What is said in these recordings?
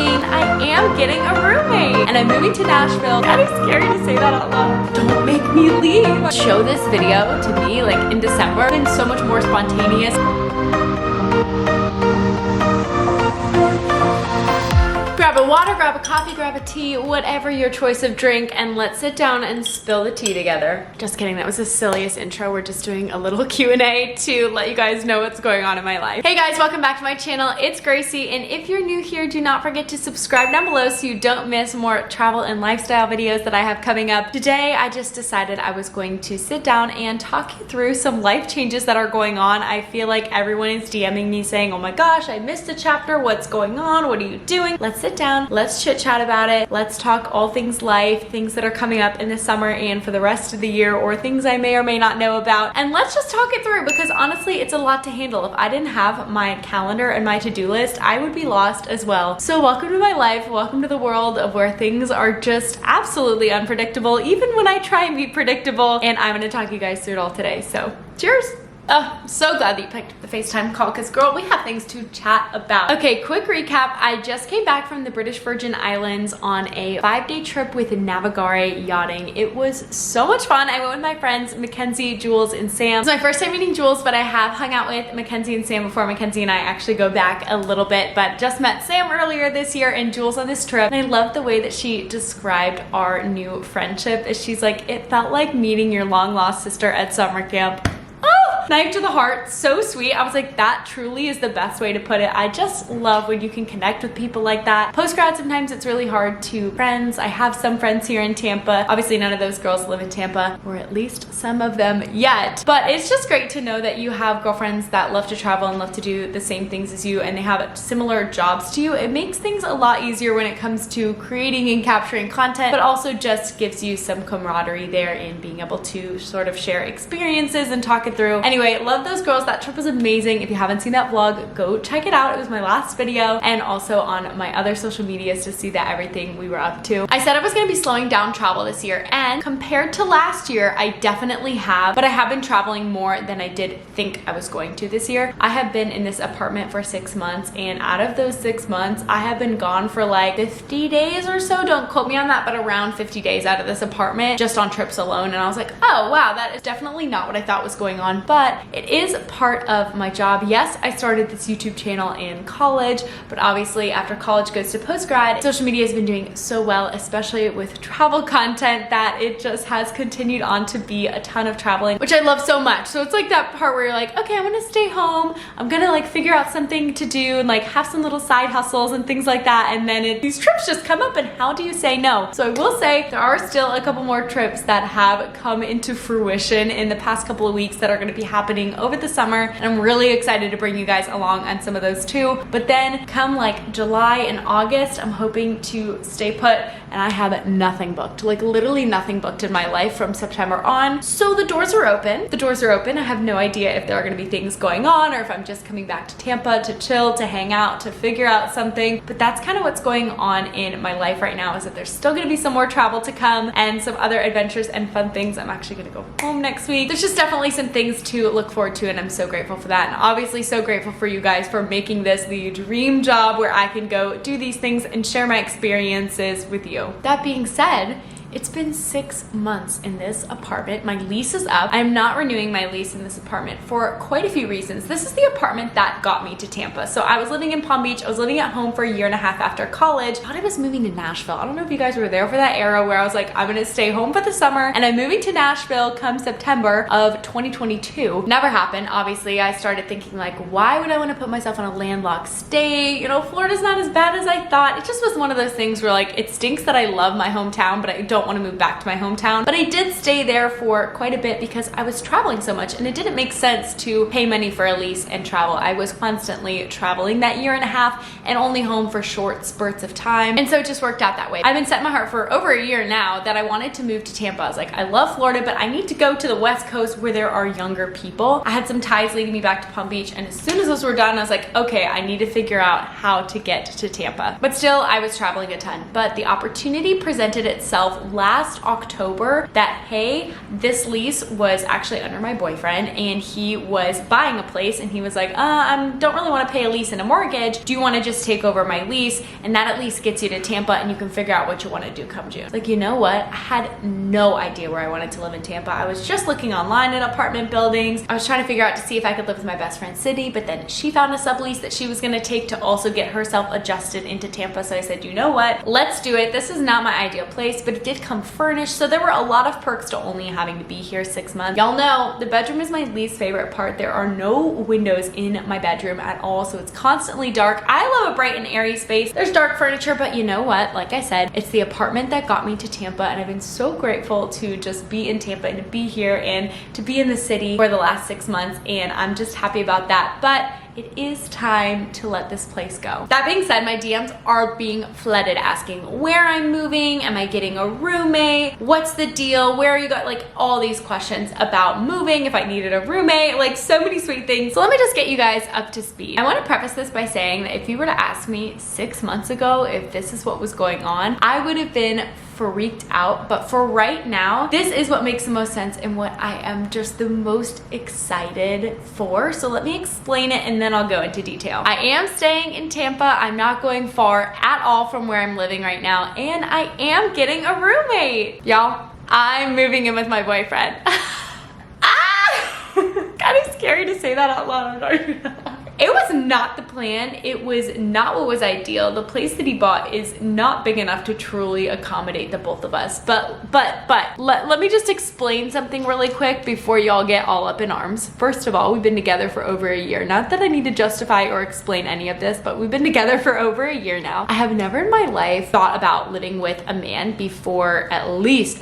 mean I am getting a roommate and I'm moving to Nashville. Kind of scary to say that out loud. Don't make me leave. Show this video to me like in December. It's been so much more spontaneous. Grab a water, grab a coffee, grab a tea, whatever your choice of drink, and let's sit down and spill the tea together. Just kidding, that was the silliest intro. We're just doing a little Q&A to let you guys know what's going on in my life. Hey guys, welcome back to my channel. It's Gracie, and if you're new here, do not forget to subscribe down below so you don't miss more travel and lifestyle videos that I have coming up. Today, I just decided I was going to sit down and talk you through some life changes that are going on. I feel like everyone is DMing me saying, oh my gosh, I missed a chapter. What's going on? What are you doing? Let's sit down, let's chit chat about it. Let's talk all things life, things that are coming up in the summer and for the rest of the year, or things I may or may not know about. And let's just talk it through, because honestly, it's a lot to handle. If I didn't have my calendar and my to-do list, I would be lost as well. So welcome to my life. Welcome to the world of where things are just absolutely unpredictable, even when I try and be predictable. And I'm gonna talk you guys through it all today. So cheers. Oh, I'm so glad that you picked up the FaceTime call, because girl, we have things to chat about. Okay, quick recap. I just came back from the British Virgin Islands on a 5-day trip with Navigare Yachting. It was so much fun. I went with my friends, Mackenzie, Jules, and Sam. It was my first time meeting Jules, but I have hung out with Mackenzie and Sam before. Mackenzie and I actually go back a little bit, but just met Sam earlier this year and Jules on this trip. And I love the way that she described our new friendship. She's like, it felt like meeting your long lost sister at summer camp. Knife to the heart, so sweet. I was like, that truly is the best way to put it. I just love when you can connect with people like that. Post-grad, sometimes it's really hard to friends. I have some friends here in Tampa. Obviously, none of those girls live in Tampa, or at least some of them yet. But it's just great to know that you have girlfriends that love to travel and love to do the same things as you, and they have similar jobs to you. It makes things a lot easier when it comes to creating and capturing content, but also just gives you some camaraderie there in being able to sort of share experiences and talk it through. Anyway, love those girls. That trip was amazing. If you haven't seen that vlog, go check it out. It was my last video, and also on my other social medias to see that everything we were up to. I said I was going to be slowing down travel this year, and compared to last year, I definitely have, but I have been traveling more than I did think I was going to this year. I have been in this apartment for 6 months, and out of those 6 months, I have been gone for like 50 days or so. Don't quote me on that, but around 50 days out of this apartment just on trips alone. And I was like, oh wow, that is definitely not what I thought was going on, but it is part of my job. Yes, I started this YouTube channel in college, but obviously after college goes to post-grad, social media has been doing so well, especially with travel content, that it just has continued on to be a ton of traveling, which I love so much. So it's like that part where you're like, okay, I'm gonna stay home. I'm gonna like figure out something to do and like have some little side hustles and things like that. And then these trips just come up, and how do you say no? So I will say there are still a couple more trips that have come into fruition in the past couple of weeks that are gonna be happening over the summer, and I'm really excited to bring you guys along on some of those too. But then come like July and August, I'm hoping to stay put, and I have nothing booked, like literally nothing booked in my life from September on. So the doors are open. The doors are open. I have no idea if there are going to be things going on, or if I'm just coming back to Tampa to chill, to hang out, to figure out something. But that's kind of what's going on in my life right now, is that there's still going to be some more travel to come and some other adventures and fun things. I'm actually going to go home next week. There's just definitely some things to look forward to, and I'm so grateful for that. And obviously so grateful for you guys for making this the dream job where I can go do these things and share my experiences with you. That being said, it's been 6 months in this apartment. My lease is up. I'm not renewing my lease in this apartment for quite a few reasons. This is the apartment that got me to Tampa. So I was living in Palm Beach. I was living at home for 1.5 years after college. I thought I was moving to Nashville. I don't know if you guys were there for that era where I was like, I'm gonna stay home for the summer, and I'm moving to Nashville come September of 2022. Never happened. Obviously, I started thinking like, why would I want to put myself in a landlocked state? You know, Florida's not as bad as I thought. It just was one of those things where like, it stinks that I love my hometown, but I don't want to move back to my hometown. But I did stay there for quite a bit because I was traveling so much, and it didn't make sense to pay money for a lease and travel. I was constantly traveling that 1.5 years and only home for short spurts of time, and so it just worked out that way. I've been set my heart for over 1 year now that I wanted to move to Tampa. I was like, I love Florida, but I need to go to the West Coast where there are younger people. I had some ties leading me back to Palm Beach, and as soon as those were done, I was like, okay, I need to figure out how to get to Tampa. But still, I was traveling a ton. But the opportunity presented itself last October that, hey, this lease was actually under my boyfriend and he was buying a place and he was like, I don't really want to pay a lease and a mortgage. Do you want to just take over my lease? And that at least gets you to Tampa and you can figure out what you want to do come June. Like, you know what? I had no idea where I wanted to live in Tampa. I was just looking online at apartment buildings. I was trying to figure out to see if I could live with my best friend Sydney, but then she found a sublease that she was going to take to also get herself adjusted into Tampa. So I said, you know what? Let's do it. This is not my ideal place, but it did come furnished. So there were a lot of perks to only having to be here 6 months. Y'all know the bedroom is my least favorite part. There are no windows in my bedroom at all, so it's constantly dark. I love a bright and airy space. There's dark furniture, but you know what? Like I said, it's the apartment that got me to Tampa, and I've been so grateful to just be in Tampa and to be here and to be in the city for the last 6 months, and I'm just happy about that. But it is time to let this place go. That being said, my DMs are being flooded asking where I'm moving, am I getting a roommate, what's the deal, where are you going, like all these questions about moving, if I needed a roommate, like so many sweet things. So let me just get you guys up to speed. I want to preface this by saying that if you were to ask me 6 months ago if this is what was going on, I would have been freaked out. But for right now, this is what makes the most sense and what I am just the most excited for. So let me explain it and then I'll go into detail. I am staying in Tampa. I'm not going far at all from where I'm living right now, and I am getting a roommate. Y'all, I'm moving in with my boyfriend. Kind of scary to say that out loud. It was not the plan. It was not what was ideal. The place that he bought is not big enough to truly accommodate the both of us. But let me just explain something really quick before y'all get all up in arms. First of all, we've been together for over a year. Not that I need to justify or explain any of this, but we've been together for over a year now. I have never in my life thought about living with a man before at least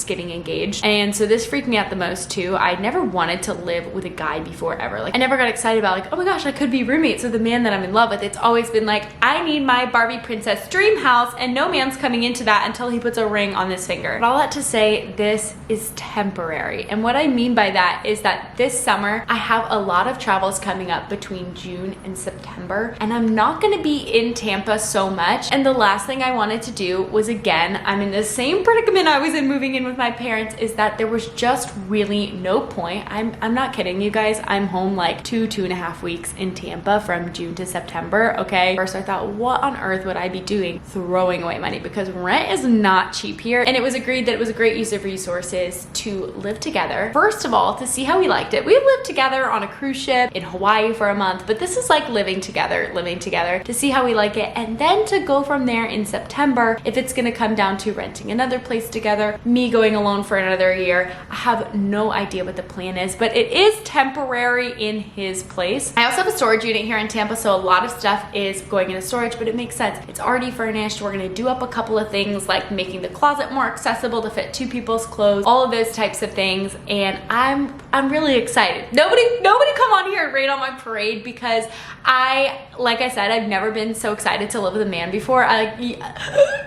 getting engaged. And so this freaked me out the most too. I never wanted to live with a guy before ever. Like, I never got excited about like, oh my gosh, I could be roommates with the man that I'm in love with. It's always been like, I need my Barbie princess dream house, and no man's coming into that until he puts a ring on this finger. But all that to say, this is temporary. And what I mean by that is that this summer, I have a lot of travels coming up between June and September, and I'm not gonna be in Tampa so much. And the last thing I wanted to do was, again, I'm in the same predicament I was in moving in with my parents, is that there was just really no point. I'm not kidding you guys. I'm home like 2.5 weeks in Tampa from June to September, okay? First I thought, what on earth would I be doing throwing away money? Because rent is not cheap here. And it was agreed that it was a great use of resources to live together. First of all, to see how we liked it. We lived together on a cruise ship in Hawaii for a month, but this is like living together to see how we like it. And then to go from there in September, if it's gonna come down to renting another place together, me going alone for another year. I have no idea what the plan is, but it is temporary in his place. I also have a storage unit here in Tampa, so a lot of stuff is going into storage, but it makes sense. It's already furnished. We're gonna do up a couple of things like making the closet more accessible to fit 2 people's clothes, all of those types of things, and I'm really excited. Nobody come on here and rain on my parade, because like I said, I've never been so excited to live with a man before.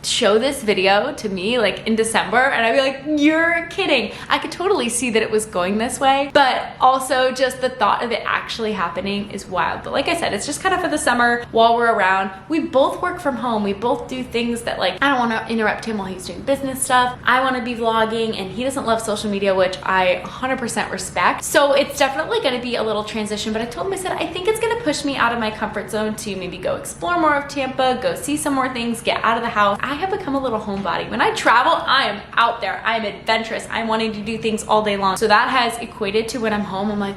Show this video to me like in December and I'd be like, you're kidding. I could totally see that it was going this way, but also just the thought of it actually happening is wild. But like I said, it's just kind of for the summer while we're around. We both work from home. We both do things that, like, I don't want to interrupt him while he's doing business stuff. I want to be vlogging and he doesn't love social media, which I 100% respect. So it's definitely going to be a little transition, but I told him, I said, I think it's going to push me out of my comfort zone to maybe go explore more of Tampa, go see some more things, get out of the house. I have become a little homebody. When I travel, I am out there. I'm adventurous. I'm wanting to do things all day long. So that has equated to when I'm home, I'm like,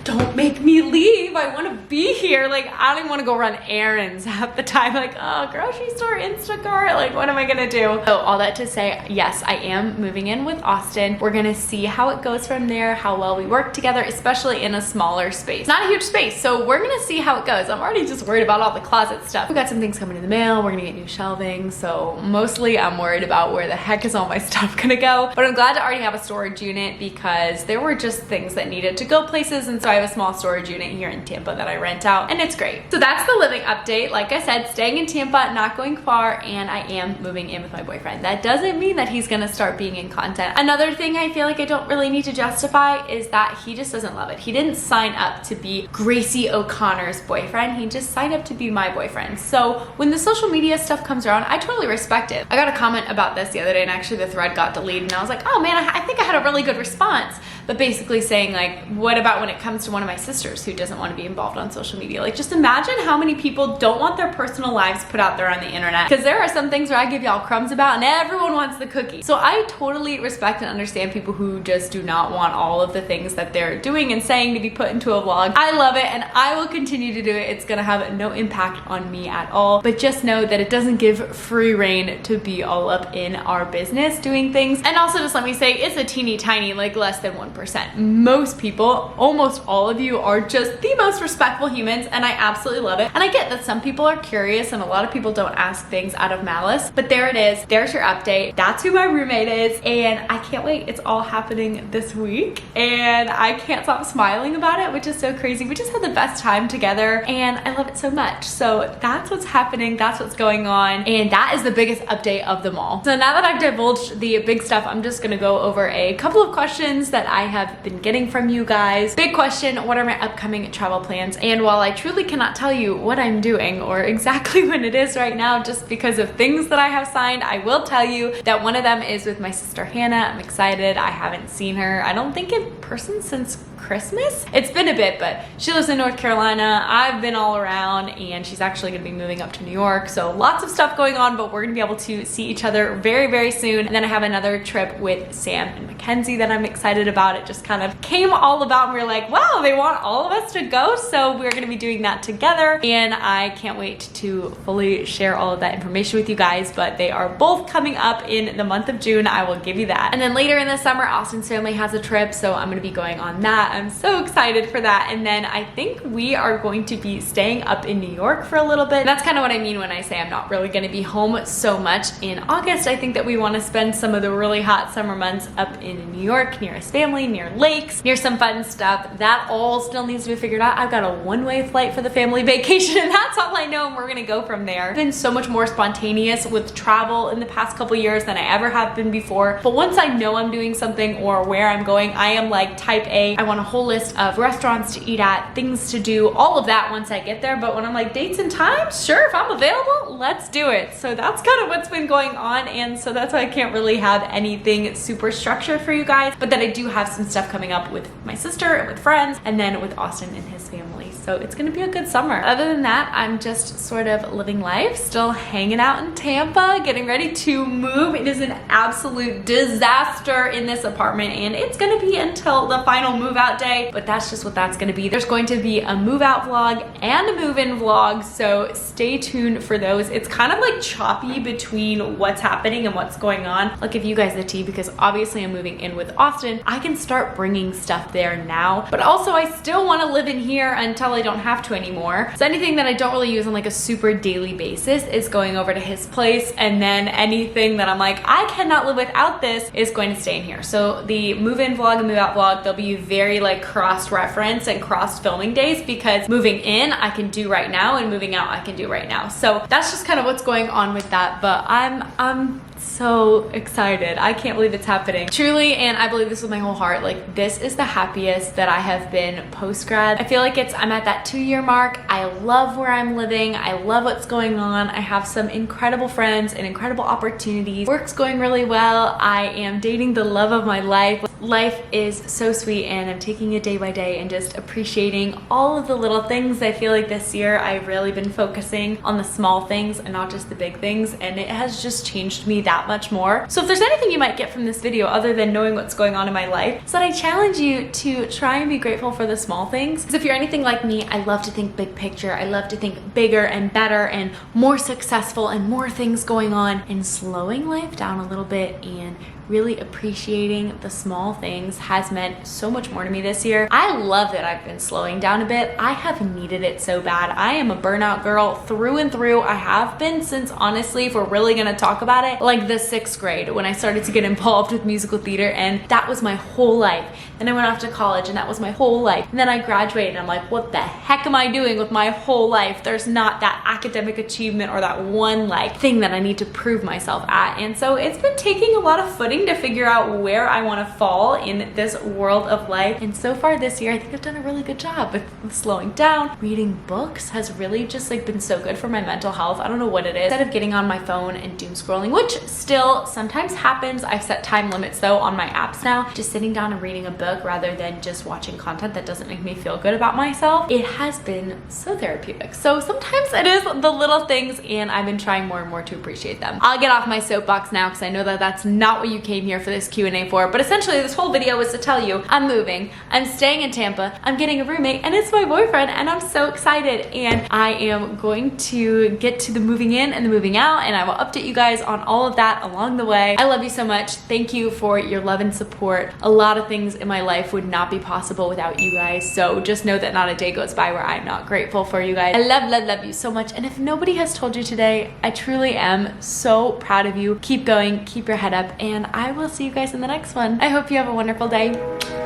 don't make me leave. I want to be here. Like, I don't even want to go run errands half the time. Like, oh, grocery store, Instacart. Like, what am I gonna do? So all that to say, yes, I am moving in with Austin. We're gonna see how it goes from there, how well we work together, especially in a smaller space. Not a huge space, so we're gonna see how it goes. I'm already just worried about all the closet stuff. We got some things coming in the mail. We're gonna get new shelving. So mostly I'm worried about where the heck is all my stuff gonna go. But I'm glad to already have a storage unit because there were just things that needed to go places, and so I have a small storage unit here in Tampa that I rent out, and it's great. So that's the living update. Like I said, staying in Tampa, not going far, and I am moving in with my boyfriend. That doesn't mean that he's gonna start being in content. Another thing I feel like I don't really need to justify is that he just doesn't love it. He didn't sign up to be Gracie O'Connor's boyfriend. He just signed up to be my boyfriend. So when the social media stuff comes around, I totally respect it. I got a comment about this the other day, and actually the thread got deleted, and I was like, oh man, I think I had a really good response. But basically saying like, what about when it comes to one of my sisters who doesn't want to be involved on social media? Like, just imagine how many people don't want their personal lives put out there on the internet. Because there are some things where I give y'all crumbs about and everyone wants the cookie. So I totally respect and understand people who just do not want all of the things that they're doing and saying to be put into a vlog. I love it, and I will continue to do it. It's gonna have no impact on me at all. But just know that it doesn't give free reign to be all up in our business doing things. And also just let me say, it's a teeny tiny, like less than 1%. Most people, almost all of you, are just the most respectful humans, and I absolutely love it. And I get that some people are curious and a lot of people don't ask things out of malice, but there it is. There's your update. That's who my roommate is, and I can't wait. It's all happening this week, and I can't stop smiling about it, which is so crazy. We just had the best time together, and I love it so much. So that's what's happening. That's what's going on, and that is the biggest update of them all. So now that I've divulged the big stuff, I'm just gonna go over a couple of questions that I have been getting from you guys. Big question, what are my upcoming travel plans? And while I truly cannot tell you what I'm doing or exactly when it is right now, just because of things that I have signed, I will tell you that one of them is with my sister Hannah. I'm excited. I haven't seen her, I don't think in person since Christmas. It's been a bit, but she lives in North Carolina. I've been all around, and she's actually gonna be moving up to New York. So lots of stuff going on, but we're gonna be able to see each other very, very soon. And then I have another trip with Sam and Mackenzie that I'm excited about. It just kind of came all about, and we were like, wow, they want all of us to go. So we're gonna be doing that together, and I can't wait to fully share all of that information with you guys, but they are both coming up in the month of June. I will give you that. And then later in the summer, Austin's family has a trip, so I'm gonna be going on that. I'm so excited for that. And then I think we are going to be staying up in New York for a little bit. And that's kind of what I mean when I say I'm not really going to be home so much in August. I think that we want to spend some of the really hot summer months up in New York, near his family, near lakes, near some fun stuff. That all still needs to be figured out. I've got a one-way flight for the family vacation, and that's all I know, and we're gonna go from there. I've been so much more spontaneous with travel in the past couple years than I ever have been before. But once I know I'm doing something or where I'm going, I am like type A. I want a whole list of restaurants to eat at, things to do, all of that once I get there. But when I'm like, dates and times, sure, if I'm available, let's do it. So that's kind of what's been going on, and so that's why I can't really have anything super structured for you guys, but that I do have some stuff coming up with my sister and with friends, and then with Austin and his family. So it's gonna be a good summer. Other than that, I'm just sort of living life, still hanging out in Tampa, getting ready to move. It is an absolute disaster in this apartment, and it's gonna be until the final move out day, but that's just what that's gonna be. There's going to be a move out vlog and a move in vlog, so stay tuned for those. It's kind of like choppy between what's happening and what's going on. I'll give you guys the tea because obviously I'm moving in with Austin. I can start bringing stuff there now, but also I still want to live in here until I don't have to anymore. So anything that I don't really use on like a super daily basis is going over to his place, and then anything that I'm like, I cannot live without this, is going to stay in here. So the move in vlog and move out vlog, they'll be very like cross-reference and cross-filming days, because moving in I can do right now and moving out I can do right now. So that's just kind of what's going on with that, but I'm so excited. I can't believe it's happening. Truly, and I believe this with my whole heart, like this is the happiest that I have been post-grad. I feel like I'm at that 2-year mark. I love where I'm living. I love what's going on. I have some incredible friends and incredible opportunities. Work's going really well. I am dating the love of my life. Life is so sweet, and I'm taking it day by day and just appreciating all of the little things. I feel like this year I've really been focusing on the small things and not just the big things, and it has just changed me that much more. So if there's anything you might get from this video other than knowing what's going on in my life, so that I challenge you to try and be grateful for the small things. Because if you're anything like me, I love to think big picture. I love to think bigger and better and more successful and more things going on, and slowing life down a little bit and really appreciating the small things has meant so much more to me this year. I love that I've been slowing down a bit. I have needed it so bad. I am a burnout girl through and through. I have been since, honestly, if we're really gonna talk about it, like the 6th grade when I started to get involved with musical theater, and that was my whole life. Then I went off to college and that was my whole life. And then I graduated and I'm like, what the heck am I doing with my whole life? There's not that academic achievement or that one like thing that I need to prove myself at. And so it's been taking a lot of footing to figure out where I want to fall in this world of life. And so far this year, I think I've done a really good job with slowing down. Reading books has really just like been so good for my mental health. I don't know what it is. Instead of getting on my phone and doom scrolling, which still sometimes happens, I've set time limits though on my apps now. Just sitting down and reading a book rather than just watching content that doesn't make me feel good about myself, it has been so therapeutic. So sometimes it is the little things, and I've been trying more and more to appreciate them. I'll get off my soapbox now because I know that that's not what you came here for this Q&A for, but essentially this whole video was to tell you I'm moving, I'm staying in Tampa, I'm getting a roommate, and it's my boyfriend, and I'm so excited. And I am going to get to the moving in and the moving out, and I will update you guys on all of that along the way. I love you so much. Thank you for your love and support. A lot of things in my life would not be possible without you guys, so just know that not a day goes by where I'm not grateful for you guys. I love you so much, and if nobody has told you today, I truly am so proud of you. Keep going, keep your head up, and I will see you guys in the next one. I hope you have a wonderful day.